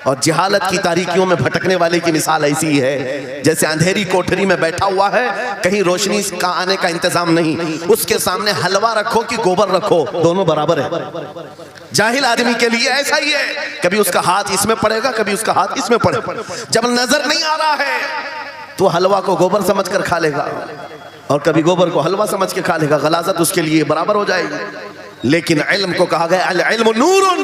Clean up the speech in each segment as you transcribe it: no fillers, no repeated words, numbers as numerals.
और जिहालत की तारीकियों में भटकने वाले की मिसाल ऐसी है जैसे अंधेरी कोठरी में बैठा हुआ है, कहीं रोशनी का आने का इंतजाम नहीं, उसके सामने हलवा रखो कि गोबर रखो, दोनों बराबर है। जाहिल आदमी के लिए ऐसा ही है, कभी उसका हाथ इसमें पड़ेगा, कभी उसका हाथ इसमें पड़ेगा। जब नजर नहीं आ रहा है तो हलवा को गोबर समझकर खा लेगा और कभी गोबर को हलवा समझ के खा लेगा, गलाजत उसके लिए बराबर हो जाएगी। लेकिन इल्म को कहा गया अल इल्म नूरुन,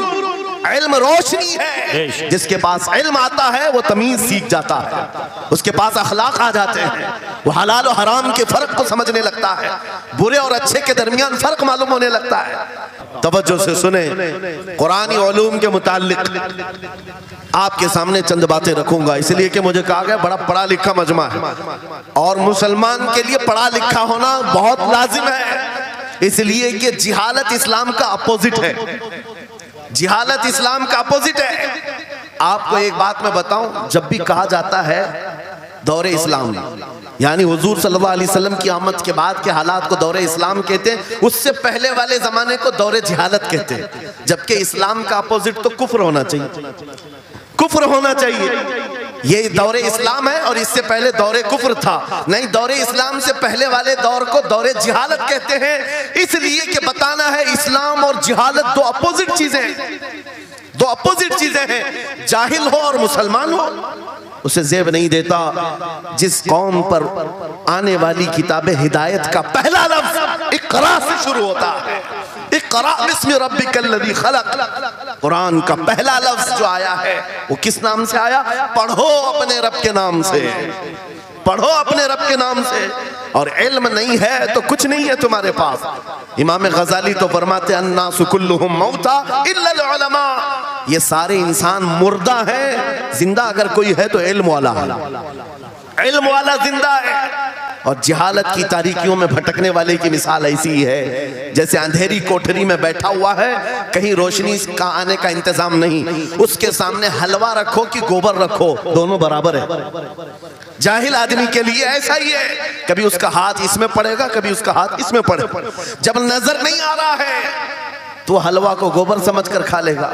इल्म रोशनी है। जिसके पास इल्म आता है वो तमीज सीख जाता है, उसके पास अखलाक आ जाते हैं, वो हलाल और हराम के फर्क को समझने लगता है, बुरे और अच्छे के दरमियान फर्क मालूम होने लगता है। तवज्जो से सुने, कुरानी उलूम के मुताल्लिक आपके सामने चंद बातें रखूंगा, इसलिए कि मुझे कहा गया बड़ा पढ़ा लिखा मजमा है और मुसलमान के लिए पढ़ा लिखा होना बहुत लाजिम है, इसलिए कि जिहालत इस्लाम का अपोजिट है। जिहालत इस्लाम का अपोजिट है। आपको एक बात मैं बताऊं, जब भी कहा जाता है दौरे इस्लाम, यानी हुजूर सल्लल्लाहु अलैहि वसल्लम की आमद के बाद के हालात को दौरे इस्लाम कहते हैं, उससे पहले वाले जमाने को दौरे जिहालत कहते हैं। जबकि इस्लाम का अपोजिट तो कुफ्र होना चाहिए, कुफ्र होना चाहिए। ये दौरे इस्लाम है और इससे पहले दौरे कुफ्र था। नहीं, दौरे इस्लाम से पहले वाले दौर को दौरे जिहालत कहते हैं, इसलिए कि बताना है इस्लाम और जिहालत दो अपोजिट चीजें हैं, दो अपोजिट चीजें हैं। जाहिल हो और मुसलमान हो उसे ज़ेब नहीं देता। जिस कौम पर आने वाली किताब हिदायत का पहला लफ्ज इक़रा से शुरू होता है, इक़रा बिस्मि रब्बिकल्लज़ी खलक़, कुरान का पहला लफ्ज जो आया है वो किस नाम से आया? पढ़ो अपने रब के नाम से, पढ़ो अपने रब के नाम से। और इल्म नहीं है तो कुछ नहीं है तुम्हारे पास। इमाम गजाली तो फरमाते अन्नासु कुल्लुहुम मौता इल्लल उलमा, ये सारे इंसान मुर्दा हैं, जिंदा अगर कोई है तो इल्म वाला है, इल्म वाला जिंदा है। और जिहालत की तारीकियों में भटकने वाले की मिसाल ऐसी है जैसे अंधेरी कोठरी में बैठा हुआ है, कहीं रोशनी का आने का इंतजाम नहीं, उसके सामने हलवा रखो कि गोबर रखो, दोनों बराबर है। जाहिल आदमी के लिए ऐसा ही है, कभी उसका हाथ इसमें पड़ेगा, कभी उसका हाथ इसमें पड़ेगा। जब नजर नहीं आ रहा है तो हलवा को गोबर समझकर खा लेगा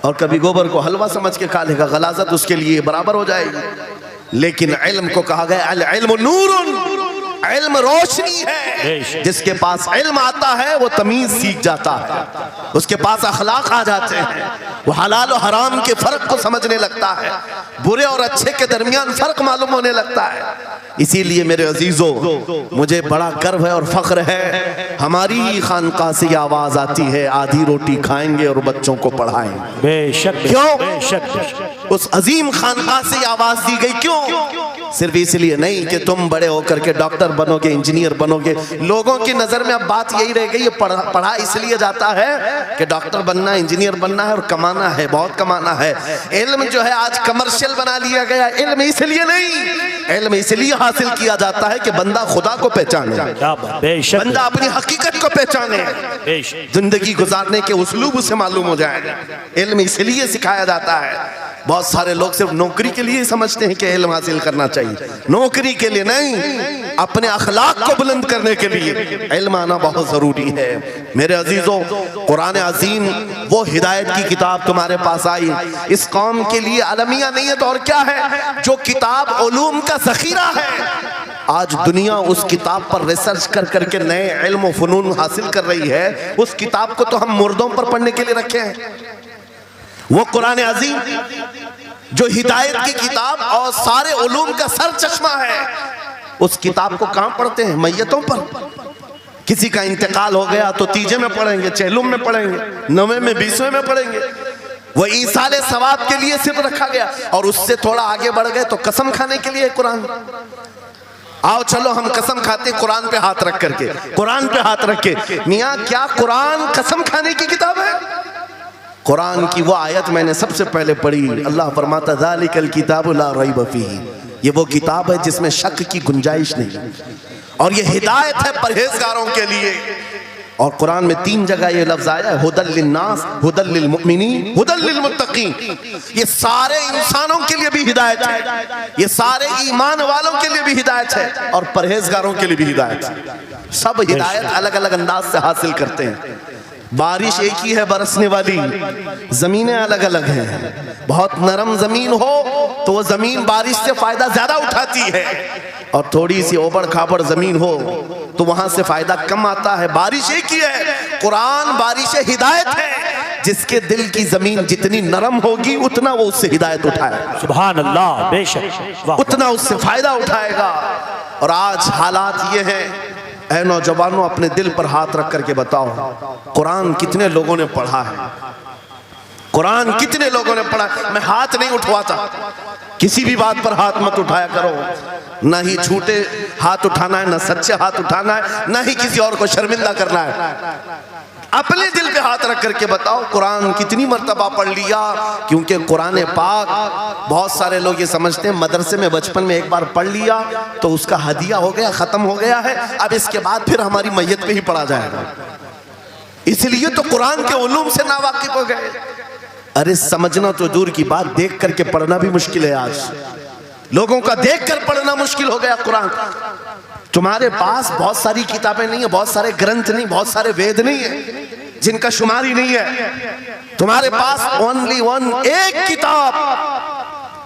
और कभी गोबर को हलवा समझ के खा लेगा, गलाजत उसके लिए बराबर हो जाएगी। लेकिन इल्म को कहा गया अल इल्म नूरुन, इल्म रोशनी है। जिसके पास इल्म आता है वो तमीज सीख जाता है, उसके पास अखलाक आ जाते हैं, वो हलाल और हराम के फर्क को समझने लगता है, बुरे और अच्छे के दरमियान फर्क मालूम होने लगता है। इसीलिए मेरे अजीजों, मुझे बड़ा गर्व है और फख्र है, हमारी ही खानकाह से आवाज आती है आधी रोटी खाएंगे और बच्चों को पढ़ाएंगे। बेशक, क्यों? बेशक उस अजीम खानकाह से आवाज दी गई, क्यों? सिर्फ इसलिए नहीं कि तुम बड़े होकर के डॉक्टर बनोगे, इंजीनियर बनोगे। लोगों की नजर में अब बात यही रह गई है, पढ़ा इसलिए जाता है कि डॉक्टर बनना, इंजीनियर बनना है और कमाना है, बहुत कमाना है। इल्म जो है आज कमर्शियल बना लिया गया। इल्म इसलिए नहीं, इल्म इसलिए हासिल किया जाता है कि बंदा खुदा को पहचाने, बंदा अपनी हकीकत को पहचाने, जिंदगी गुजारने के उसलूब उसे मालूम हो जाए। इल्म इसलिए सिखाया जाता है। बहुत सारे लोग सिर्फ नौकरी के लिए समझते हैं कि इल्म हासिल करना चाहिए, नौकरी के लिए नहीं, अपने अखलाक को बुलंद करने के लिए इल्म आना बहुत जरूरी है। मेरे अजीजों, कुरान अजीम वो हिदायत की किताब तुम्हारे पास आई, इस कौम के लिए अलमिया नहीं है तो और क्या है, जो किताब उलूम का ज़ख़ीरा है। आज दुनिया उस किताब पर रिसर्च कर करके नए इल्म व फ़नून हासिल कर रही है। उस किताब को तो हम मुर्दों पर पढ़ने के लिए रखे हैं। वो कुरान अजीम जो हिदायत की किताब और सारे उलूम का सर चश्मा है, उस किताब को कहाँ पढ़ते हैं? मैयतों पर। किसी का इंतकाल हो गया तो तीजे में पढ़ेंगे, चेलुम में पढ़ेंगे, नवे में, 20वें में पढ़ेंगे। वो ईसाले सवाब के लिए सिर्फ रखा गया। और उससे थोड़ा आगे बढ़ गए तो कसम खाने के लिए कुरान। आओ चलो हम कसम खाते कुरान पे हाथ रख करके, कुरान पे हाथ रख के। मियाँ क्या कुरान कसम खाने की किताब है? कुरान की वो आयत मैंने सबसे पहले पढ़ी, अल्लाह फरमाता ज़ालिकल किताबु ला रैब फीही, ये वो किताब है जिसमें शक की गुंजाइश नहीं, और ये हिदायत है परहेजगारों के लिए। और कुरान में 3 जगह ये लफ्ज आया है, हुदल लिन्नास, हुदल लिल मुमिनीन, हुदल लिल मुत्तकीन। ये सारे इंसानों के लिए भी हिदायत है, ये सारे ईमान वालों के लिए भी हिदायत है और परहेजगारों के लिए भी हिदायत है। सब हिदायत अलग अलग अंदाज से हासिल करते हैं। बारिश एक ही है बरसने वाली, जमीनें अलग अलग हैं। बहुत नरम जमीन हो तो वो जमीन बारिश से फायदा ज्यादा उठाती है, और थोड़ी सी ओबड़ खाबड़ जमीन हो तो वहां से फायदा कम आता है। बारिश एक ही है, कुरान बारिश हिदायत है। जिसके दिल की जमीन जितनी नरम होगी उतना वो उससे हिदायत उठाएगा। सुभान अल्लाह, बेशक, उतना उससे फायदा उठाएगा। और आज हालात ये हैं, ऐ नौजवानों अपने दिल पर हाथ रख करके बताओ, कुरान कितने लोगों ने पढ़ा है? कुरान कितने लोगों ने पढ़ा? मैं हाथ नहीं उठवाता, किसी भी बात पर हाथ मत उठाया करो। ना ही झूठे हाथ उठाना है, ना सच्चे हाथ उठाना है, ना ही किसी और को शर्मिंदा करना है। अपने दिल पे हाथ रख करके बताओ, कुरान कितनी मर्तबा पढ़ लिया? क्योंकि कुरान पाक, बहुत सारे लोग ये समझते हैं मदरसे में बचपन में एक बार पढ़ लिया तो उसका हदिया हो गया, खत्म हो गया है, अब इसके बाद फिर हमारी मैयत पे ही पढ़ा जाएगा। इसलिए तो कुरान के उलूम से नावाकिफ हो गए। अरे समझना तो दूर की बात, देख करके पढ़ना भी मुश्किल है। आज लोगों का देख कर पढ़ना मुश्किल हो गया कुरान। तुम्हारे पास बहुत सारी किताबें नहीं है, बहुत सारे ग्रंथ नहीं, बहुत सारे वेद नहीं है जिनका शुमार ही नहीं है। तुम्हारे पास ओनली वन, एक किताब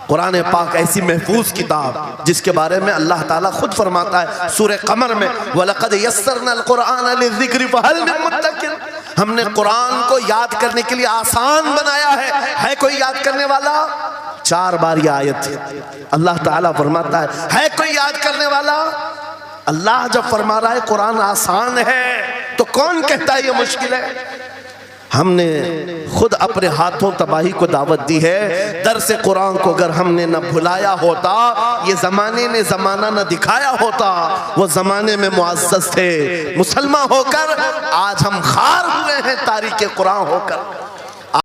कुरान पाक, ऐसी महफूज किताब जिसके बारे में अल्लाह ताला खुद फरमाता है सूरह कमर में, वलक़द यस्सरनल कुरआन लिज़िक्रि फ़हल मिन मुद्दकिर। हमने कुरान को याद करने के लिए आसान बनाया है कोई याद करने वाला? 4 बार ये आयत अल्लाह ताला फरमाता है कोई याद करने वाला? अल्लाह जब फरमा रहा है कुरान आसान है तो कौन कहता है ये मुश्किल है? हमने खुद अपने हाथों तबाही को दावत दी है। दर्स कुरान को अगर हमने न भुलाया होता, ये जमाने ने जमाना न दिखाया होता, वो जमाने में मुअज़्ज़ज़ थे मुसलमान होकर, आज हम खार हुए हैं तारीख़ कुरान होकर।